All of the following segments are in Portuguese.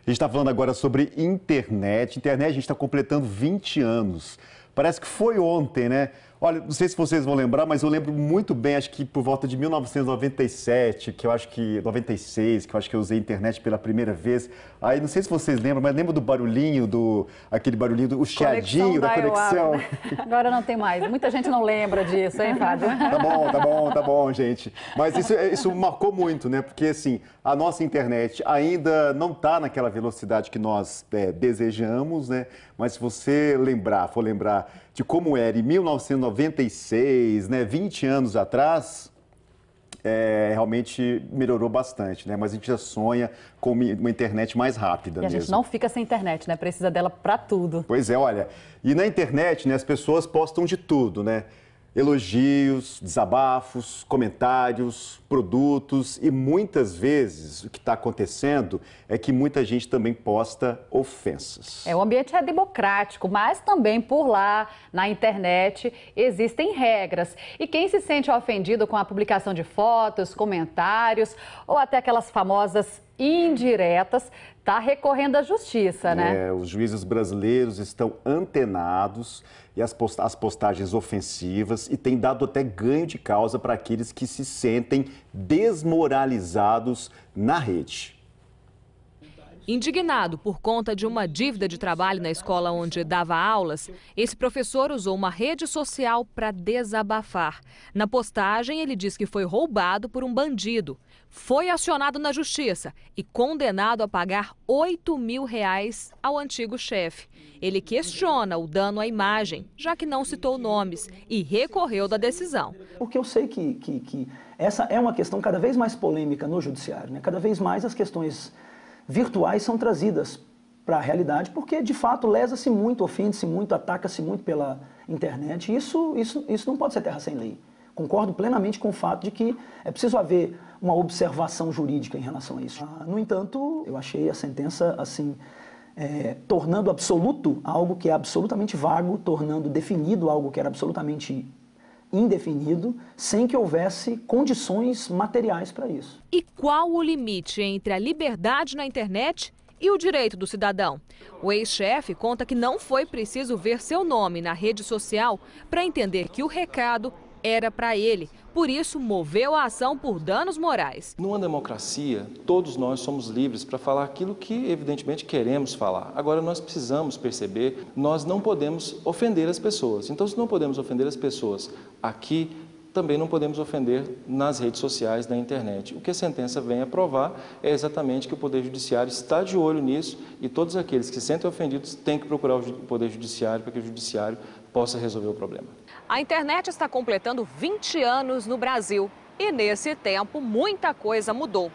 A gente está falando agora sobre internet. Internet, a gente está completando 20 anos. Parece que foi ontem, né? Olha, não sei se vocês vão lembrar, mas eu lembro muito bem, acho que por volta de 1997, que eu acho que 96, que eu acho que eu usei a internet pela primeira vez. Aí, não sei se vocês lembram, mas lembra do barulhinho, aquele barulhinho, o chiadinho da conexão? Agora não tem mais. Muita gente não lembra disso, hein, Fábio? Tá bom, gente. Mas isso marcou muito, né? Porque, assim, a nossa internet ainda não está naquela velocidade que nós desejamos, né? Mas se você for lembrar de como era em 1996, né, 20 anos atrás, realmente melhorou bastante, né? Mas a gente já sonha com uma internet mais rápida mesmo. E a gente não fica sem internet, né? Precisa dela para tudo. Pois é, olha, e na internet, né, as pessoas postam de tudo, né? Elogios, desabafos, comentários, produtos e muitas vezes o que está acontecendo é que muita gente também posta ofensas. O ambiente é democrático, mas também por lá, na internet, existem regras. E quem se sente ofendido com a publicação de fotos, comentários ou até aquelas famosas indiretas, está recorrendo à justiça, né? Os juízes brasileiros estão antenados e as postagens ofensivas e têm dado até ganho de causa para aqueles que se sentem desmoralizados na rede. Indignado por conta de uma dívida de trabalho na escola onde dava aulas, esse professor usou uma rede social para desabafar. Na postagem, ele diz que foi roubado por um bandido. Foi acionado na justiça e condenado a pagar R$8 mil ao antigo chefe. Ele questiona o dano à imagem, já que não citou nomes, e recorreu da decisão. Porque eu sei que essa é uma questão cada vez mais polêmica no judiciário, né? Cada vez mais as questões virtuais são trazidas para a realidade, porque de fato lesa-se muito, ofende-se muito, ataca-se muito pela internet. Isso não pode ser terra sem lei. Concordo plenamente com o fato de que é preciso haver uma observação jurídica em relação a isso. No entanto, eu achei a sentença assim, tornando absoluto algo que é absolutamente vago, tornando definido algo que era absolutamente indefinido, sem que houvesse condições materiais para isso. E qual o limite entre a liberdade na internet e o direito do cidadão? O ex-chefe conta que não foi preciso ver seu nome na rede social para entender que o recado era para ele. Por isso, moveu a ação por danos morais. Numa democracia, todos nós somos livres para falar aquilo que, evidentemente, queremos falar. Agora, nós precisamos perceber, nós não podemos ofender as pessoas. Então, se não podemos ofender as pessoas aqui, também não podemos ofender nas redes sociais, na internet. O que a sentença vem a provar é exatamente que o Poder Judiciário está de olho nisso e todos aqueles que se sentem ofendidos têm que procurar o Poder Judiciário para que o Judiciário possa resolver o problema. A internet está completando 20 anos no Brasil e, nesse tempo, muita coisa mudou.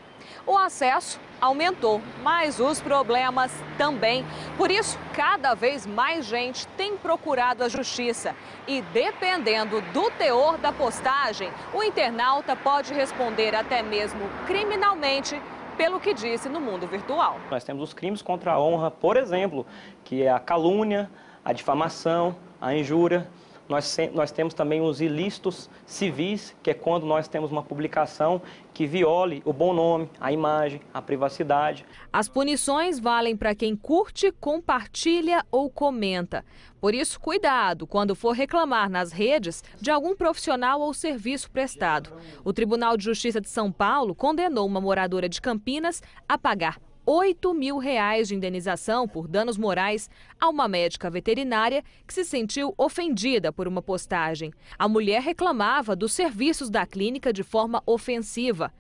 O acesso aumentou, mas os problemas também. Por isso, cada vez mais gente tem procurado a justiça. E, dependendo do teor da postagem, o internauta pode responder até mesmo criminalmente pelo que disse no mundo virtual. Nós temos os crimes contra a honra, por exemplo, que é a calúnia, a difamação, a injúria. Nós temos também os ilícitos civis, que é quando nós temos uma publicação que viole o bom nome, a imagem, a privacidade. As punições valem para quem curte, compartilha ou comenta. Por isso, cuidado quando for reclamar nas redes de algum profissional ou serviço prestado. O Tribunal de Justiça de São Paulo condenou uma moradora de Campinas a pagar R$8 mil de indenização por danos morais a uma médica veterinária que se sentiu ofendida por uma postagem. A mulher reclamava dos serviços da clínica de forma ofensiva.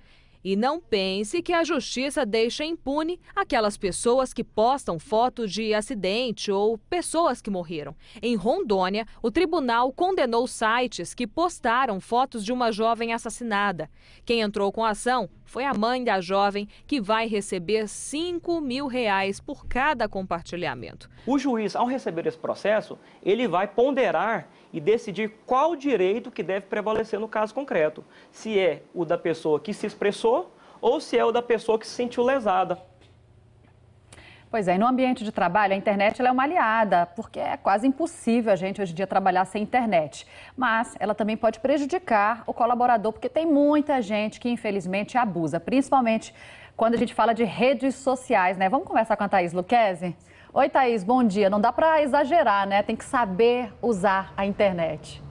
E não pense que a justiça deixa impune aquelas pessoas que postam fotos de acidente ou pessoas que morreram. Em Rondônia, o tribunal condenou sites que postaram fotos de uma jovem assassinada. Quem entrou com a ação foi a mãe da jovem, que vai receber R$5 mil por cada compartilhamento. O juiz, ao receber esse processo, ele vai ponderar e decidir qual direito que deve prevalecer no caso concreto. Se é o da pessoa que se expressou ou se é o da pessoa que se sentiu lesada. Pois é, e no ambiente de trabalho, a internet ela é uma aliada, porque é quase impossível a gente hoje em dia trabalhar sem internet. Mas ela também pode prejudicar o colaborador, porque tem muita gente que infelizmente abusa, principalmente quando a gente fala de redes sociais, né? Vamos conversar com a Thaís Lucchesi? Oi, Thaís, bom dia. Não dá para exagerar, né? Tem que saber usar a internet.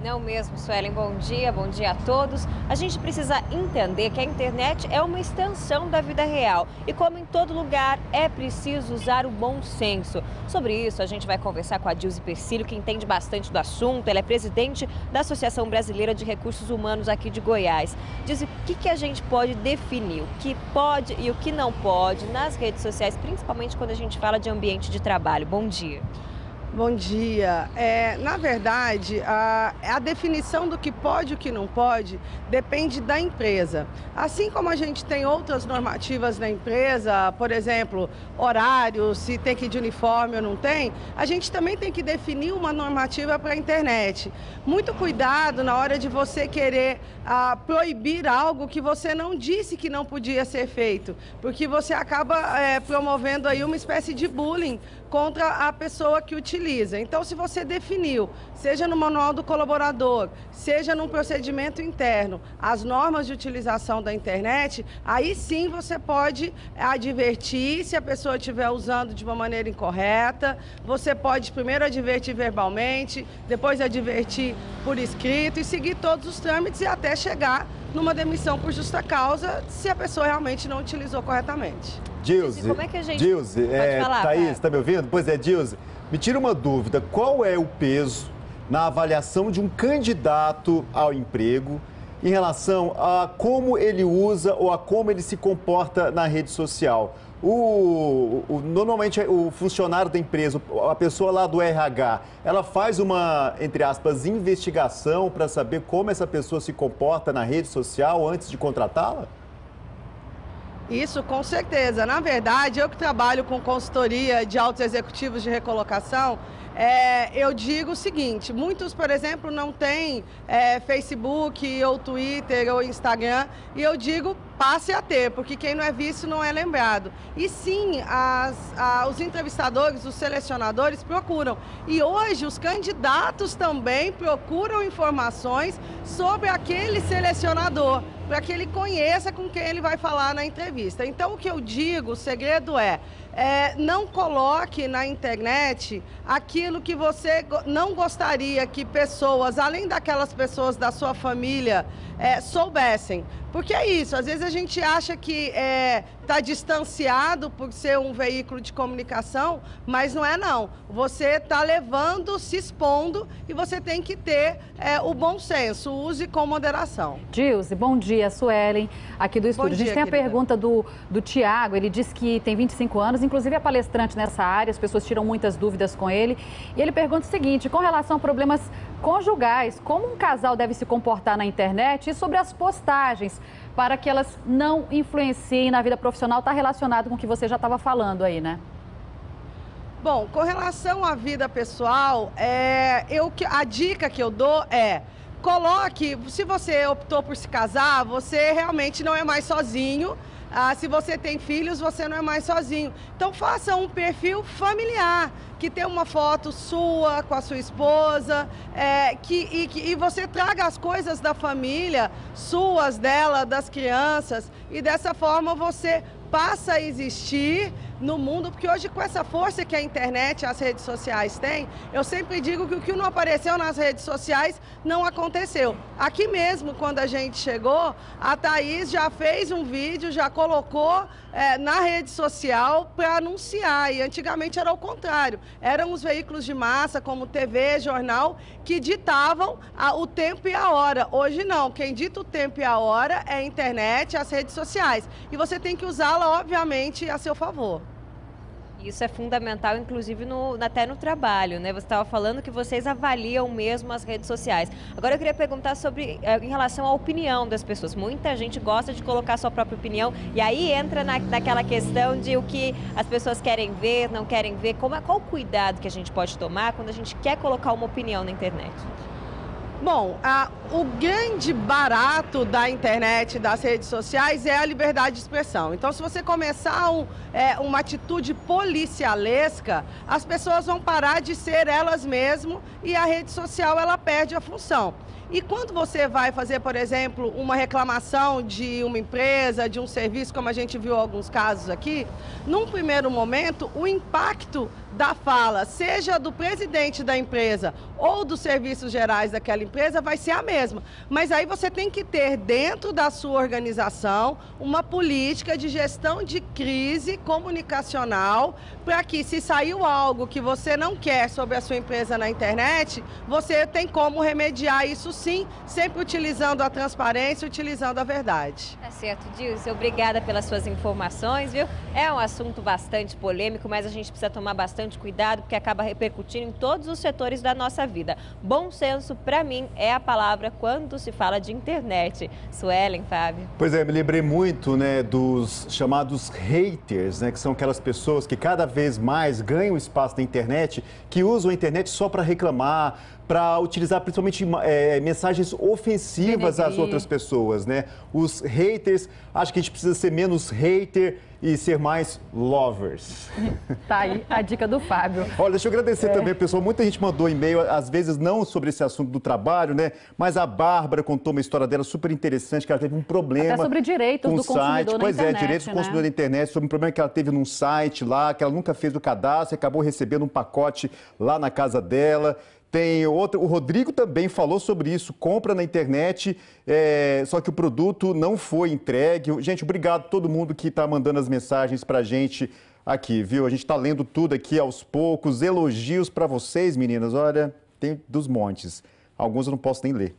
Não mesmo, Suelen. Bom dia a todos. A gente precisa entender que a internet é uma extensão da vida real e, como em todo lugar, é preciso usar o bom senso. Sobre isso, a gente vai conversar com a Dilze Persílio, que entende bastante do assunto. Ela é presidente da Associação Brasileira de Recursos Humanos aqui de Goiás. Dilze, o que a gente pode definir, o que pode e o que não pode nas redes sociais, principalmente quando a gente fala de ambiente de trabalho? Bom dia. Bom dia. Na verdade, a definição do que pode e o que não pode depende da empresa. Assim como a gente tem outras normativas na empresa, por exemplo, horário, se tem que ir de uniforme ou não tem, a gente também tem que definir uma normativa para a internet. Muito cuidado na hora de você querer proibir algo que você não disse que não podia ser feito, porque você acaba promovendo aí uma espécie de bullying contra a pessoa que utiliza. Então, se você definiu, seja no manual do colaborador, seja num procedimento interno, as normas de utilização da internet, aí sim você pode advertir se a pessoa estiver usando de uma maneira incorreta. Você pode primeiro advertir verbalmente, depois advertir por escrito e seguir todos os trâmites e até chegar numa demissão por justa causa se a pessoa realmente não utilizou corretamente. Dilze, como é que a gente pode falar, Thaís, está me ouvindo? Pois é, Dilze, me tira uma dúvida. Qual é o peso na avaliação de um candidato ao emprego em relação a como ele usa ou a como ele se comporta na rede social? Normalmente, o funcionário da empresa, a pessoa lá do RH, ela faz uma, entre aspas, investigação para saber como essa pessoa se comporta na rede social antes de contratá-la? Isso, com certeza. Na verdade, eu que trabalho com consultoria de altos executivos de recolocação, eu digo o seguinte: muitos, por exemplo, não têm Facebook ou Twitter ou Instagram, e eu digo passe a ter, porque quem não é visto não é lembrado. E sim, os entrevistadores, os selecionadores procuram. E hoje os candidatos também procuram informações sobre aquele selecionador, para que ele conheça com quem ele vai falar na entrevista. Então, o que eu digo, o segredo não coloque na internet aquilo que você não gostaria que pessoas, além daquelas pessoas da sua família, soubessem. Porque é isso, às vezes a gente acha que está distanciado por ser um veículo de comunicação, mas não é não. Você está levando, se expondo, e você tem que ter o bom senso, use com moderação. Dilze, bom dia, Suelen, aqui do estúdio. A gente tem a pergunta do Tiago, ele diz que tem 25 anos, inclusive é palestrante nessa área, as pessoas tiram muitas dúvidas com ele. E ele pergunta o seguinte: com relação a problemas conjugais, como um casal deve se comportar na internet e sobre as postagens, para que elas não influenciem na vida profissional? Está relacionado com o que você já estava falando aí, né? Bom, com relação à vida pessoal, a dica que eu dou coloque, se você optou por se casar, você realmente não é mais sozinho. Se você tem filhos, você não é mais sozinho. Então, faça um perfil familiar, que tem uma foto sua com a sua esposa, e você traga as coisas da família, suas, dela, das crianças, e dessa forma você passa a existir no mundo, porque hoje, com essa força que a internet e as redes sociais têm, eu sempre digo que o que não apareceu nas redes sociais não aconteceu. Aqui mesmo, quando a gente chegou, a Thaís já fez um vídeo, já colocou na rede social para anunciar, e antigamente era o contrário, eram os veículos de massa, como TV, jornal, que ditavam o tempo e a hora. Hoje não, quem dita o tempo e a hora é a internet e as redes sociais, e você tem que usá-la, obviamente, a seu favor. Isso é fundamental, inclusive até no trabalho, né? Você estava falando que vocês avaliam mesmo as redes sociais. Agora eu queria perguntar em relação à opinião das pessoas. Muita gente gosta de colocar sua própria opinião, e aí entra naquela questão de o que as pessoas querem ver, não querem ver. Qual o cuidado que a gente pode tomar quando a gente quer colocar uma opinião na internet? Bom, o grande barato da internet, das redes sociais, é a liberdade de expressão. Então, se você começar uma atitude policialesca, as pessoas vão parar de ser elas mesmas e a rede social ela perde a função. E quando você vai fazer, por exemplo, uma reclamação de uma empresa, de um serviço, como a gente viu alguns casos aqui, num primeiro momento, o impacto da fala, seja do presidente da empresa ou dos serviços gerais daquela empresa, vai ser a mesma. Mas aí você tem que ter dentro da sua organização uma política de gestão de crise comunicacional para que, se saiu algo que você não quer sobre a sua empresa na internet, você tem como remediar isso sim, sempre utilizando a transparência, utilizando a verdade. Tá certo, Dilce. Obrigada pelas suas informações, viu? É um assunto bastante polêmico, mas a gente precisa tomar bastante cuidado, porque acaba repercutindo em todos os setores da nossa vida. Bom senso, para mim, é a palavra quando se fala de internet. Suelen, Fábio. Pois é, me lembrei muito, né, dos chamados haters, né, que são aquelas pessoas que cada vez mais ganham espaço na internet, que usam a internet só para reclamar, para utilizar principalmente mensagens ofensivas às outras pessoas, né? Os haters, acho que a gente precisa ser menos hater e ser mais lovers. Tá aí a dica do Fábio. Olha, deixa eu agradecer também, pessoal. Muita gente mandou e-mail, às vezes não sobre esse assunto do trabalho, né? Mas a Bárbara contou uma história dela super interessante, que ela teve um problema. Até sobre direitos do consumidor na internet, direitos do consumidor na internet, sobre um problema que ela teve num site lá, que ela nunca fez o cadastro e acabou recebendo um pacote lá na casa dela. Tem outro, o Rodrigo também falou sobre isso, compra na internet, só que o produto não foi entregue. Gente, obrigado a todo mundo que está mandando as mensagens para a gente aqui, viu? A gente está lendo tudo aqui aos poucos, elogios para vocês, meninas, olha, tem dos montes. Alguns eu não posso nem ler.